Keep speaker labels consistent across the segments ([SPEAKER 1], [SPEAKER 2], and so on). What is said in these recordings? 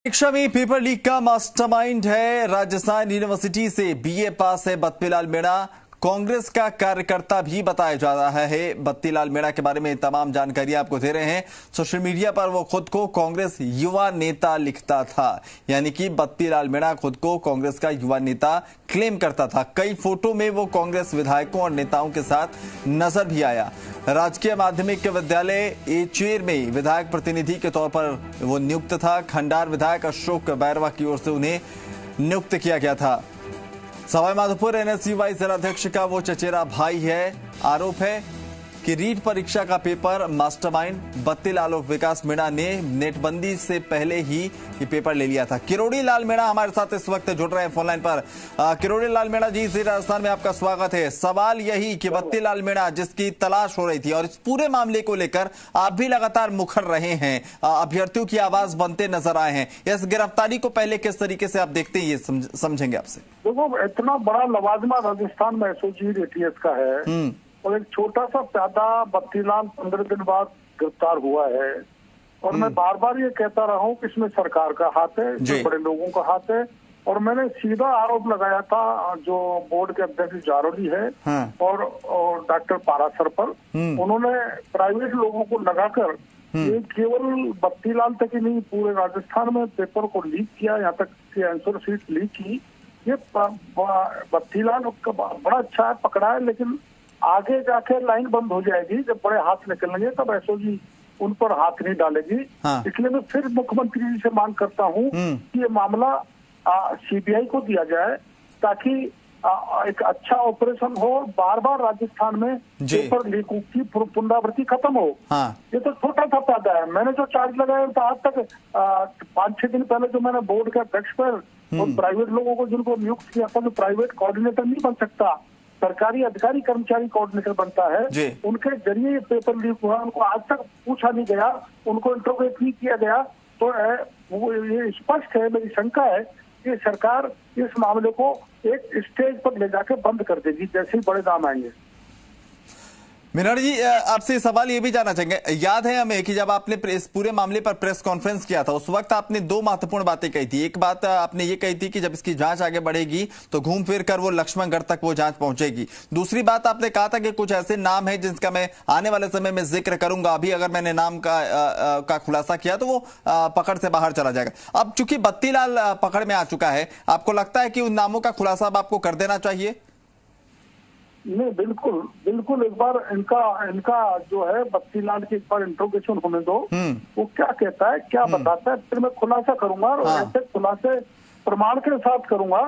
[SPEAKER 1] परीक्षा में paper leak का मास्टरमाइंड है। राजस्थान यूनिवर्सिटी से बीए पास है बत्तीलाल मीणा। कांग्रेस का कार्यकर्ता भी बताया जा रहा है। बत्तीलाल मीणा के बारे में तमाम जानकारी आपको दे रहे हैं। सोशल मीडिया पर वो खुद को कांग्रेस युवा नेता लिखता था, यानी कि बत्तीलाल मीणा खुद को कांग्रेस का युवा नेता क्लेम करता था। कई फोटो में वो कांग्रेस विधायकों और नेताओं के साथ नजर भी आया। राजकीय माध्यमिक विद्यालय एचेर में विधायक प्रतिनिधि के तौर पर वो नियुक्त था। खंडार विधायक अशोक बैरवा की ओर से उन्हें नियुक्त किया गया था। सवाईमाधोपुर एनएसयूआई जिलाध्यक्ष का वो चचेरा भाई है। आरोप है कि रीट परीक्षा का पेपर मास्टरमाइंड बत्तीलाल विकास मीणा ने नेटबंदी से पहले ही ये पेपर ले लिया था। किरोड़ी लाल मीणा हमारे साथ इस वक्त जुड़ रहे हैं फोन लाइन पर। किरोड़ी लाल मीणा जी, राजस्थान में आपका स्वागत है। सवाल यही कि बत्तीलाल मीणा जिसकी तलाश हो रही थी और इस पूरे मामले को लेकर आप भी लगातार मुखर रहे हैं, अभ्यर्थियों की आवाज बनते नजर आए हैं। इस गिरफ्तारी को पहले किस तरीके से आप देखते हैं, ये समझेंगे आपसे।
[SPEAKER 2] देखो, इतना बड़ा लवाजमा राजस्थान में एसओजी एटीएस का है और एक छोटा सा प्यादा बत्तीलाल 15 दिन बाद गिरफ्तार हुआ है। और मैं बार बार ये कहता रहा हूँ कि इसमें सरकार का हाथ है, इसमें बड़े लोगों का हाथ है। और मैंने सीधा आरोप लगाया था जो बोर्ड के अध्यक्ष जारोली है और डॉक्टर पारासर पर। उन्होंने प्राइवेट लोगों को लगाकर ये केवल बत्तीलाल तक ही नहीं, पूरे राजस्थान में पेपर को लीक किया, यहाँ तक कि आंसर शीट लीक की। ये बत्तीलाल बड़ा अच्छा है, पकड़ा है, लेकिन आगे जाके लाइन बंद हो जाएगी। जब बड़े हाथ निकलेंगे तब एसओजी उन पर हाथ नहीं डालेगी। इसलिए मैं फिर मुख्यमंत्री जी से मांग करता हूँ कि ये मामला सीबीआई को दिया जाए ताकि एक अच्छा ऑपरेशन हो। बार बार राजस्थान में पेपर लीकों की पुनरावृत्ति खत्म हो। ये तो छोटा सा पौधा है। मैंने जो चार्ज लगाया था आज तक 5-6 दिन पहले जो मैंने बोर्ड के अध्यक्ष पर और प्राइवेट लोगों को जिनको नियुक्त किया था, जो प्राइवेट कोऑर्डिनेटर नहीं बन सकता, सरकारी अधिकारी कर्मचारी कोऑर्डिनेटर बनता है, उनके जरिए ये पेपर लीक हुआ। उनको आज तक पूछा नहीं गया, उनको इंटरोगेट नहीं किया गया। तो वो ये स्पष्ट है, मेरी शंका है कि सरकार इस मामले को एक स्टेज पर ले जाकर बंद कर देगी जैसे ही बड़े दाम आएंगे।
[SPEAKER 1] मीणा जी, आपसे सवाल ये भी जानना चाहेंगे, याद है हमें कि जब आपने इस पूरे मामले पर प्रेस कॉन्फ्रेंस किया था, उस वक्त आपने दो महत्वपूर्ण बातें कही थी। एक बात आपने ये कही थी कि जब इसकी जांच आगे बढ़ेगी तो घूम फिर कर वो लक्ष्मणगढ़ तक वो जांच पहुंचेगी। दूसरी बात आपने कहा था कि कुछ ऐसे नाम है जिनका मैं आने वाले समय में जिक्र करूंगा, अभी अगर मैंने नाम का खुलासा किया तो वो पकड़ से बाहर चला जाएगा। अब चूंकि बत्तीलाल पकड़ में आ चुका है, आपको लगता है कि उन नामों का खुलासा अब आपको कर देना चाहिए?
[SPEAKER 2] नहीं, बिल्कुल बिल्कुल। एक बार इनका जो है बत्तीलाल की एक बार इंट्रोगेशन होने दो, वो क्या कहता है, क्या बताता है, फिर मैं खुलासा करूंगा। और ऐसे खुलासे प्रमाण के साथ करूंगा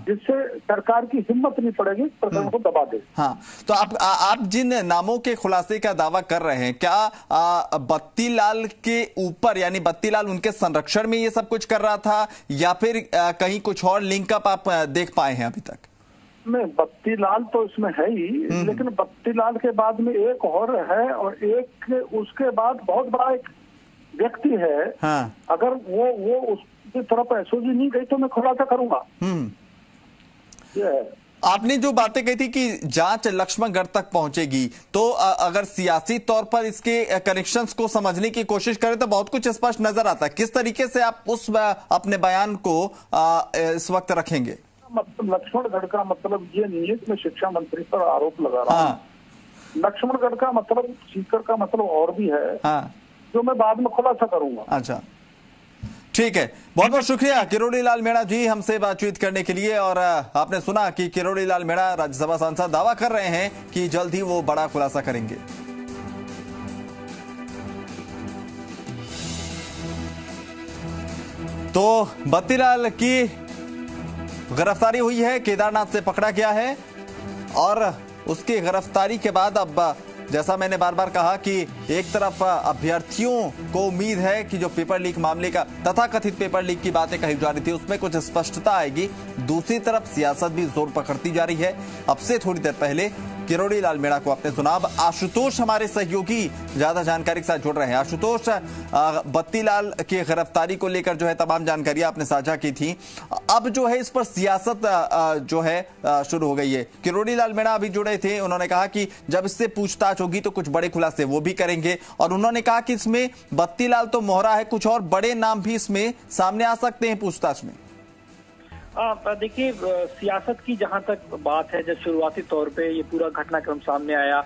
[SPEAKER 2] जिससे सरकार की हिम्मत नहीं पड़ेगी प्रकरण को दबा दे।
[SPEAKER 1] तो आप जिन नामों के खुलासे का दावा कर रहे हैं, क्या बत्तीलाल के ऊपर, यानी बत्तीलाल उनके संरक्षण में ये सब कुछ कर रहा था, या फिर कहीं कुछ और लिंकअप आप देख पाए हैं अभी तक?
[SPEAKER 2] नहीं, बत्तीलाल तो इसमें है ही, लेकिन बत्तीलाल के बाद में एक और है और एक उसके बाद बहुत बड़ा एक व्यक्ति है। अगर वो उसकी तरफ एसओजी नहीं गई तो मैं खुलासा करूंगा। ये है।
[SPEAKER 1] आपने जो बातें कही थी कि जांच लक्ष्मणगढ़ तक पहुंचेगी, तो अगर सियासी तौर पर इसके कनेक्शंस को समझने की कोशिश करें तो बहुत कुछ स्पष्ट नजर आता है। किस तरीके से आप उस अपने बयान को इस वक्त रखेंगे?
[SPEAKER 2] मतलब लक्ष्मणगढ़ का मतलब ये नहीं है कि मैं शिक्षा मंत्री पर आरोप लगा रहा हूँ। लक्ष्मणगढ़ का मतलब, सीकर का मतलब और भी है, जो मैं बाद में खुलासा करूंगा।
[SPEAKER 1] अच्छा, ठीक है। बहुत बहुत शुक्रिया किरोड़ी लाल मीणा जी हमसे बातचीत करने के लिए। और आपने सुना कि किरोड़ी लाल मीणा राज्यसभा सांसद दावा कर रहे हैं कि जल्द ही वो बड़ा खुलासा करेंगे। तो बत्तीलाल की गिरफ्तारी हुई है, केदारनाथ से पकड़ा गया है और उसकी गिरफ्तारी के बाद अब जैसा मैंने बार बार कहा कि एक तरफ अभ्यर्थियों को उम्मीद है कि जो पेपर लीक मामले का, तथाकथित पेपर लीक की बातें कही जा रही थी, उसमें कुछ स्पष्टता आएगी। दूसरी तरफ सियासत भी जोर पकड़ती जा रही है। अब से थोड़ी देर पहले किरोड़ी लाल मीणा को आपने सुना। अब आशुतोष हमारे सहयोगी ज्यादा जानकारी के साथ जुड़ रहे हैं। आशुतोष, बत्तीलाल की गिरफ्तारी को लेकर जो है तमाम जानकारी आपने साझा की थी, अब जो है इस पर सियासत जो है शुरू हो गई है। किरोड़ी लाल मीणा अभी जुड़े थे, उन्होंने कहा कि जब इससे पूछताछ होगी तो कुछ बड़े खुलासे वो भी करेंगे, और उन्होंने कहा कि इसमें बत्तीलाल तो मोहरा है, कुछ और बड़े नाम भी इसमें सामने आ सकते हैं पूछताछ में।
[SPEAKER 3] देखिए, सियासत की जहां तक बात है, जब शुरुआती तौर पे ये पूरा घटनाक्रम सामने आया,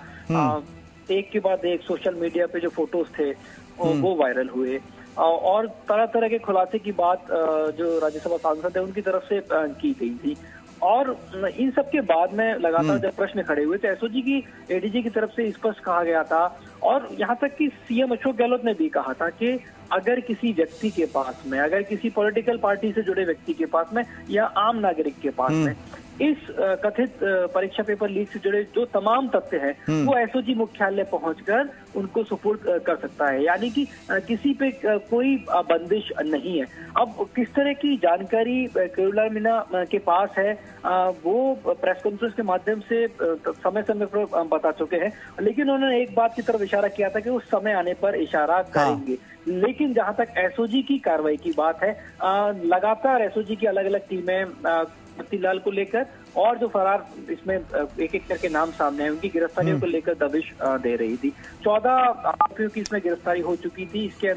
[SPEAKER 3] एक के बाद एक सोशल मीडिया पे जो फोटोज थे वो वायरल हुए, और तरह तरह के खुलासे की बात जो राज्यसभा सांसद है उनकी तरफ से की गई थी। और इन सब के बाद में लगातार जब प्रश्न खड़े हुए तो एसओजी की एडीजी की तरफ से स्पष्ट कहा गया था, और यहाँ तक कि सीएम अशोक गहलोत ने भी कहा था कि अगर किसी व्यक्ति के पास में, अगर किसी पॉलिटिकल पार्टी से जुड़े व्यक्ति के पास में या आम नागरिक के पास में इस कथित परीक्षा पेपर लीक से जुड़े जो तमाम तथ्य हैं वो एसओजी मुख्यालय पहुंचकर उनको सुपुर्द कर सकता है, यानी कि किसी पे कोई बंदिश नहीं है। अब किस तरह की जानकारी किरोड़ी लाल मीणा के पास है वो प्रेस कॉन्फ्रेंस के माध्यम से समय समय पर बता चुके हैं, लेकिन उन्होंने एक बात की तरफ इशारा किया था कि उस समय आने पर इशारा करेंगे। लेकिन जहां तक एसओजी की कार्रवाई की बात है, लगातार एसओजी की अलग अलग टीमें बत्तीलाल को लेकर और जो फरार इसमें एक एक करके नाम सामने आए उनकी गिरफ्तारियों को लेकर दबिश दे रही थी। 14 आरोपियों की इसमें गिरफ्तारी हो चुकी थी। इसके